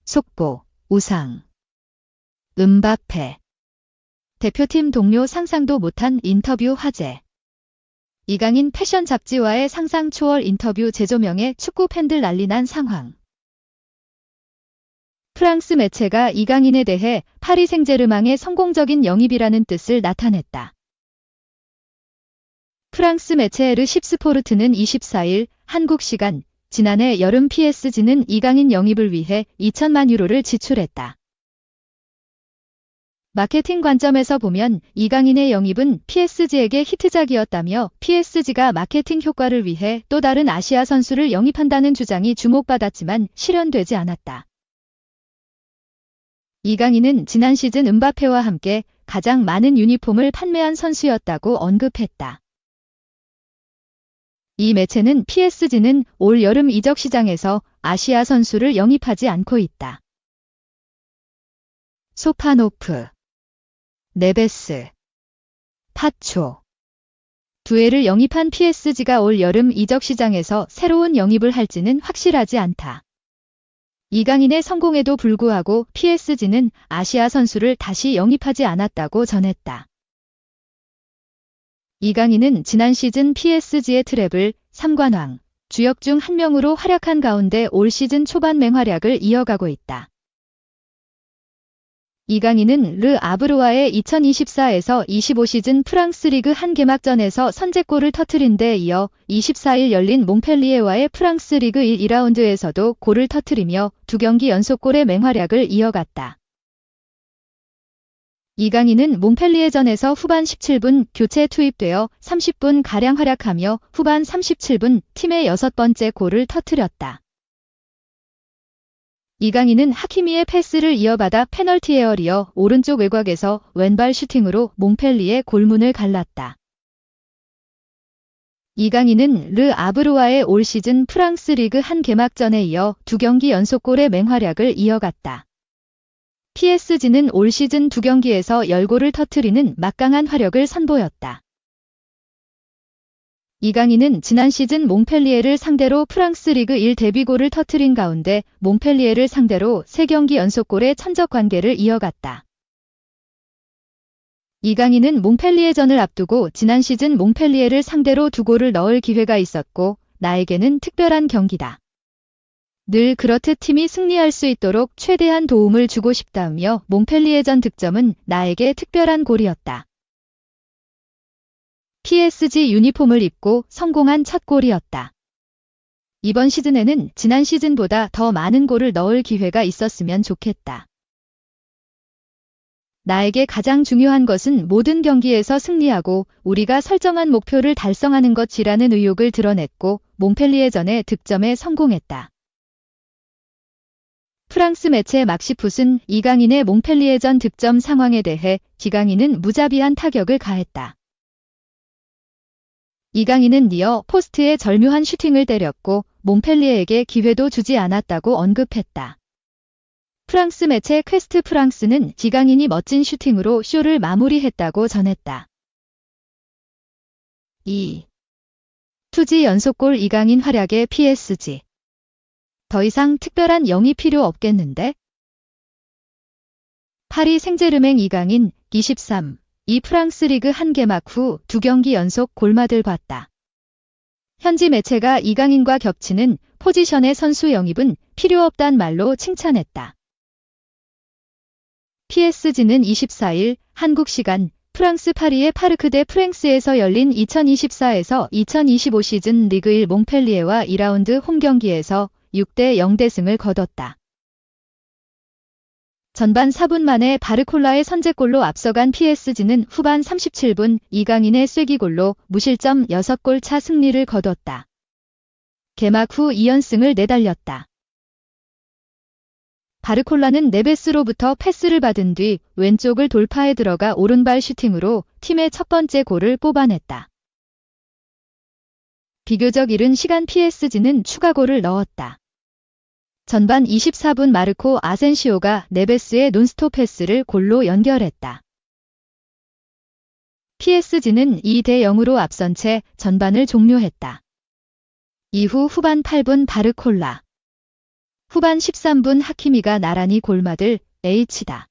속보, 우상. 음바페. 대표팀 동료 상상도 못한 인터뷰 화제. 이강인 패션 잡지와의 상상 초월 인터뷰 재조명에 축구 팬들 난리 난 상황. 프랑스 매체가 이강인에 대해 파리 생제르맹의 성공적인 영입이라는 뜻을 나타냈다. 프랑스 매체 르 십스포르트는 24일 한국 시간 지난해 여름 PSG는 이강인 영입을 위해 2천만 유로를 지출했다. 마케팅 관점에서 보면 이강인의 영입은 PSG에게 히트작이었다며 PSG가 마케팅 효과를 위해 또 다른 아시아 선수를 영입한다는 주장이 주목받았지만 실현되지 않았다. 이강인은 지난 시즌 음바페와 함께 가장 많은 유니폼을 판매한 선수였다고 언급했다. 이 매체는 PSG는 올 여름 이적 시장에서 아시아 선수를 영입하지 않고 있다. 소파노프, 네베스, 파초. 두 애를 영입한 PSG가 올 여름 이적 시장에서 새로운 영입을 할지는 확실하지 않다. 이강인의 성공에도 불구하고 PSG는 아시아 선수를 다시 영입하지 않았다고 전했다. 이강인은 지난 시즌 PSG의 트래블, 3관왕, 주역 중 한 명으로 활약한 가운데 올 시즌 초반 맹활약을 이어가고 있다. 이강인은 르 아브르와의 2024에서 25 시즌 프랑스 리그 한 개막전에서 선제골을 터뜨린 데 이어 24일 열린 몽펠리에와의 프랑스 리그 1, 2라운드에서도 골을 터뜨리며 2경기 연속골의 맹활약을 이어갔다. 이강인은 몽펠리에전에서 후반 17분 교체 투입되어 30분가량 활약하며 후반 37분 팀의 6번째 골을 터뜨렸다. 이강인은 하키미의 패스를 이어받아 페널티 에어리어 오른쪽 외곽에서 왼발 슈팅으로 몽펠리에 골문을 갈랐다. 이강인은 르 아브르와의 올 시즌 프랑스 리그 한 개막전에 이어 2경기 연속골의 맹활약을 이어갔다. PSG는 올 시즌 2경기에서 10골을 터뜨리는 막강한 화력을 선보였다. 이강인은 지난 시즌 몽펠리에를 상대로 프랑스 리그 1 데뷔골을 터뜨린 가운데 몽펠리에를 상대로 3경기 연속골의 천적 관계를 이어갔다. 이강인은 몽펠리에전을 앞두고 지난 시즌 몽펠리에를 상대로 2골을 넣을 기회가 있었고 나에게는 특별한 경기다. 늘 그렇듯 팀이 승리할 수 있도록 최대한 도움을 주고 싶다며 몽펠리에전 득점은 나에게 특별한 골이었다. PSG 유니폼을 입고 성공한 첫 골이었다. 이번 시즌에는 지난 시즌보다 더 많은 골을 넣을 기회가 있었으면 좋겠다. 나에게 가장 중요한 것은 모든 경기에서 승리하고 우리가 설정한 목표를 달성하는 것이라는 의욕을 드러냈고 몽펠리에전의 득점에 성공했다. 프랑스 매체 막시풋은 이강인의 몽펠리에전 득점 상황에 대해 이강인은 무자비한 타격을 가했다. 이강인은 이어 포스트에 절묘한 슈팅을 때렸고 몽펠리에에게 기회도 주지 않았다고 언급했다. 프랑스 매체 퀘스트 프랑스는 이강인이 멋진 슈팅으로 쇼를 마무리했다고 전했다. 2지 연속골 이강인 활약에 PSG. 더 이상 특별한 영이 필요 없겠는데? 파리 생제르맹 이강인 23. 이 프랑스 리그 한 개막 후 2경기 연속 골맛을 봤다. 현지 매체가 이강인과 겹치는 포지션의 선수 영입은 필요 없단 말로 칭찬했다. PSG는 24일 한국 시간 프랑스 파리의 파르크 데 프랭스에서 열린 2024에서 2025 시즌 리그 1 몽펠리에와 2라운드 홈경기에서 6대 0대승을 거뒀다. 전반 4분 만에 바르콜라의 선제골로 앞서간 PSG는 후반 37분 이강인의 쐐기골로 무실점 6골 차 승리를 거뒀다. 개막 후 2연승을 내달렸다. 바르콜라는 네베스로부터 패스를 받은 뒤 왼쪽을 돌파해 들어가 오른발 슈팅으로 팀의 첫 번째 골을 뽑아냈다. 비교적 이른 시간 PSG는 추가골을 넣었다. 전반 24분 마르코 아센시오가 네베스의 논스톱 패스를 골로 연결했다. PSG는 2대 0으로 앞선 채 전반을 종료했다. 이후 후반 8분 바르콜라. 후반 13분 하키미가 나란히 골맞을 H다.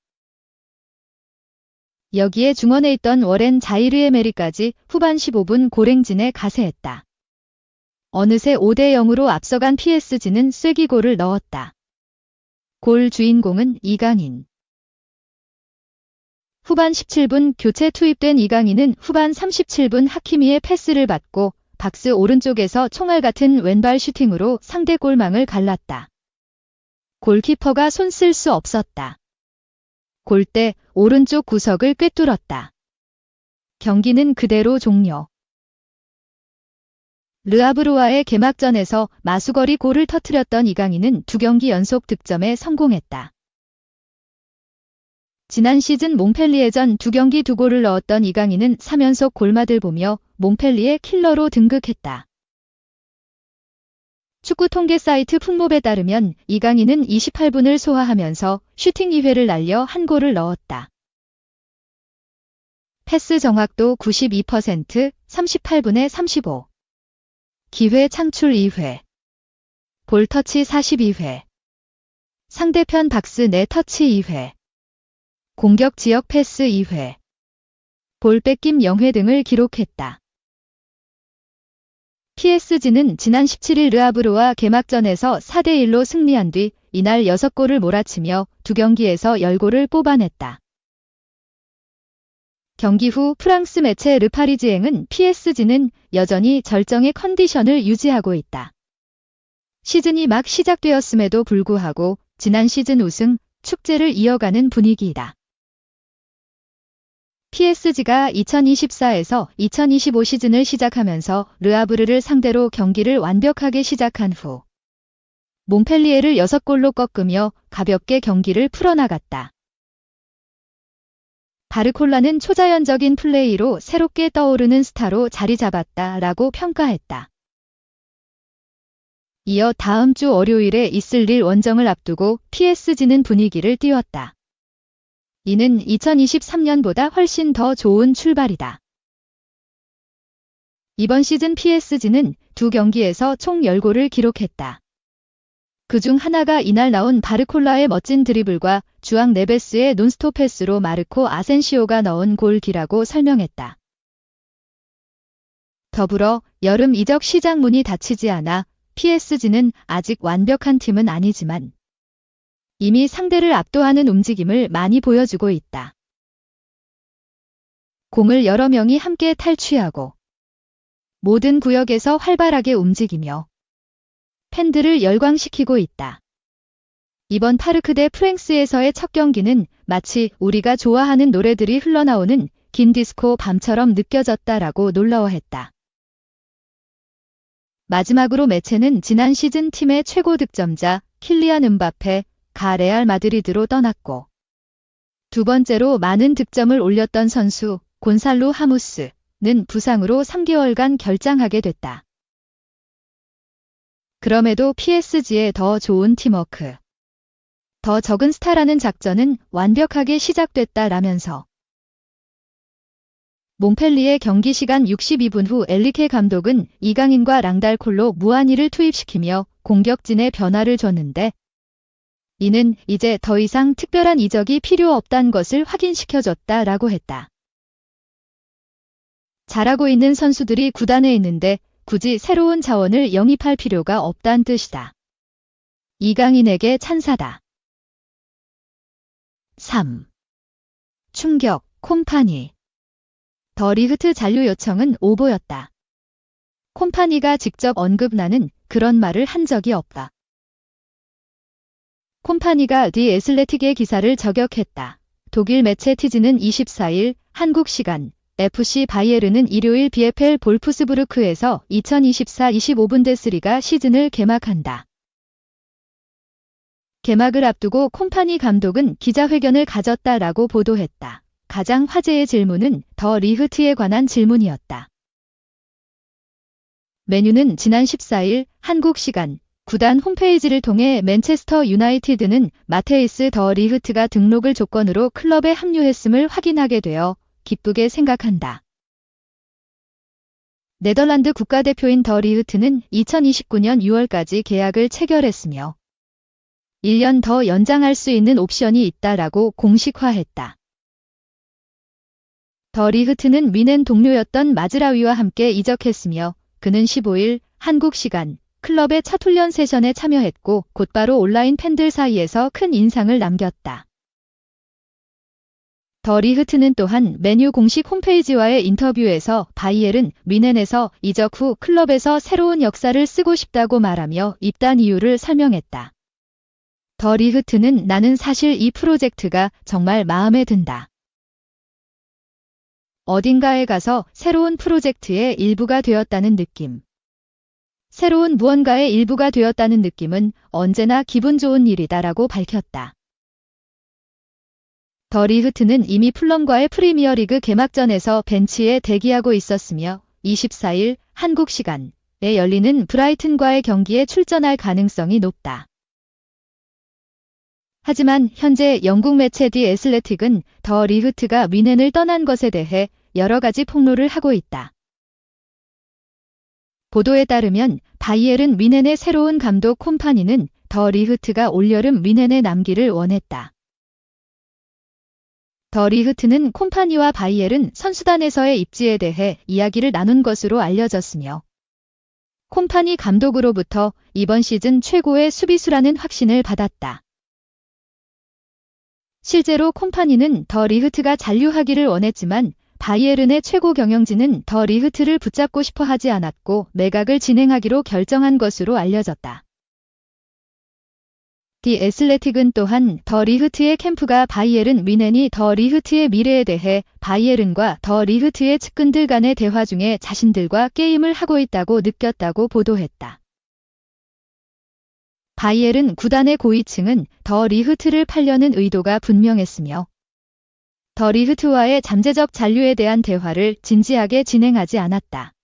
여기에 중원에 있던 워렌 자이르에메리까지 후반 15분 고랭진에 가세했다. 어느새 5대0으로 앞서간 PSG는 쐐기골을 넣었다. 골 주인공은 이강인. 후반 17분 교체 투입된 이강인은 후반 37분 하키미의 패스를 받고 박스 오른쪽에서 총알 같은 왼발 슈팅으로 상대 골망을 갈랐다. 골키퍼가 손 쓸 수 없었다. 골대 오른쪽 구석을 꿰뚫었다. 경기는 그대로 종료. 르아브르와의 개막전에서 마수거리 골을 터뜨렸던 이강인은 2경기 연속 득점에 성공했다. 지난 시즌 몽펠리에전 2경기 2골을 넣었던 이강인은 3연속 골맛을 보며 몽펠리에 킬러로 등극했다. 축구 통계 사이트 풋몹에 따르면 이강인은 28분을 소화하면서 슈팅 2회를 날려 1골을 넣었다. 패스 정확도 92%, 38분에 35. 기회 창출 2회. 볼 터치 42회. 상대편 박스 내 터치 2회. 공격 지역 패스 2회. 볼 뺏김 0회 등을 기록했다. PSG는 지난 17일 르아브르와 개막전에서 4대1로 승리한 뒤 이날 6골을 몰아치며 2경기에서 10골을 뽑아냈다. 경기 후 프랑스 매체 르파리지앵은 PSG는 여전히 절정의 컨디션을 유지하고 있다. 시즌이 막 시작되었음에도 불구하고 지난 시즌 우승 축제를 이어가는 분위기이다. PSG가 2024에서 2025 시즌을 시작하면서 르아브르를 상대로 경기를 완벽하게 시작한 후 몽펠리에를 6골로 꺾으며 가볍게 경기를 풀어나갔다. 바르콜라는 초자연적인 플레이로 새롭게 떠오르는 스타로 자리 잡았다라고 평가했다. 이어 다음 주 월요일에 있을 릴 원정을 앞두고 PSG는 분위기를 띄웠다. 이는 2023년보다 훨씬 더 좋은 출발이다. 이번 시즌 PSG는 2경기에서 총 10골을 기록했다. 그중 하나가 이날 나온 바르콜라의 멋진 드리블과 주앙 네베스의 논스톱 패스로 마르코 아센시오가 넣은 골기라고 설명했다. 더불어 여름 이적 시장 문이 닫히지 않아 PSG는 아직 완벽한 팀은 아니지만 이미 상대를 압도하는 움직임을 많이 보여주고 있다. 공을 여러 명이 함께 탈취하고 모든 구역에서 활발하게 움직이며 팬들을 열광시키고 있다. 이번 파르크 대 프랭스에서의 첫 경기는 마치 우리가 좋아하는 노래들이 흘러나오는 긴 디스코 밤처럼 느껴졌다라고 놀라워했다. 마지막으로 매체는 지난 시즌 팀의 최고 득점자 킬리안 음바페가 레알 마드리드로 떠났고 두 번째로 많은 득점을 올렸던 선수 곤살로 하무스는 부상으로 3개월간 결장하게 됐다. 그럼에도 PSG의 더 좋은 팀워크, 더 적은 스타라는 작전은 완벽하게 시작됐다라면서 몽펠리에 경기 시간 62분 후 엘리케 감독은 이강인과 랑달콜로 무한히를 투입시키며 공격진에 변화를 줬는데 이는 이제 더 이상 특별한 이적이 필요 없다는 것을 확인시켜줬다라고 했다. 잘하고 있는 선수들이 구단에 있는데 굳이 새로운 자원을 영입할 필요가 없다는 뜻이다. 이강인에게 찬사다. 3. 충격, 콤파니. 더 리흐트 잔류 요청은 오보였다. 콤파니가 직접 언급나는 그런 말을 한 적이 없다. 콤파니가 디 애슬레틱의 기사를 저격했다. 독일 매체 티즈는 24일 한국 시간 FC 바이에른은 일요일 BFL 볼프스부르크에서 2024-25 분데스리가 시즌을 개막한다. 개막을 앞두고 콤파니 감독은 기자회견을 가졌다라고 보도했다. 가장 화제의 질문은 더 리흐트에 관한 질문이었다. 메뉴는 지난 14일 한국 시간 구단 홈페이지를 통해 맨체스터 유나이티드는 마테이스 더 리흐트가 등록을 조건으로 클럽에 합류했음을 확인하게 되어 기쁘게 생각한다. 네덜란드 국가대표인 더 리흐트는 2029년 6월까지 계약을 체결했으며 1년 더 연장할 수 있는 옵션이 있다라고 공식화했다. 더 리흐트는 미넨 동료였던 마즈라위와 함께 이적했으며 그는 15일 한국 시간 클럽의 첫 훈련 세션에 참여했고 곧바로 온라인 팬들 사이에서 큰 인상을 남겼다. 더 리흐트는 또한 맨유 공식 홈페이지와의 인터뷰에서 바이에른 뮌헨에서 이적 후 클럽에서 새로운 역사를 쓰고 싶다고 말하며 입단 이유를 설명했다. 더 리흐트는 나는 사실 이 프로젝트가 정말 마음에 든다. 어딘가에 가서 새로운 프로젝트의 일부가 되었다는 느낌. 새로운 무언가의 일부가 되었다는 느낌은 언제나 기분 좋은 일이다라고 밝혔다. 더 리흐트는 이미 풀럼과의 프리미어리그 개막전에서 벤치에 대기하고 있었으며 24일 한국 시간에 열리는 브라이튼과의 경기에 출전할 가능성이 높다. 하지만 현재 영국 매체 디 애슬레틱은 더 리흐트가 뮌헨을 떠난 것에 대해 여러 가지 폭로를 하고 있다. 보도에 따르면 바이에른 뮌헨의 새로운 감독 콤파니는 더 리흐트가 올여름 뮌헨에 남기를 원했다. 더 리흐트는 콤파니와 바이에른 선수단에서의 입지에 대해 이야기를 나눈 것으로 알려졌으며 콤파니 감독으로부터 이번 시즌 최고의 수비수라는 확신을 받았다. 실제로 콤파니는 더 리흐트가 잔류하기를 원했지만 바이에른의 최고 경영진은 더 리흐트를 붙잡고 싶어 하지 않았고 매각을 진행하기로 결정한 것으로 알려졌다. 디 애슬레틱은 또한 더 리흐트의 캠프가 바이에른 뮌헨이 더 리흐트의 미래에 대해 바이에른과 더 리흐트의 측근들 간의 대화 중에 자신들과 게임을 하고 있다고 느꼈다고 보도했다. 바이에른 구단의 고위층은 더 리흐트를 팔려는 의도가 분명했으며 더 리흐트와의 잠재적 잔류에 대한 대화를 진지하게 진행하지 않았다.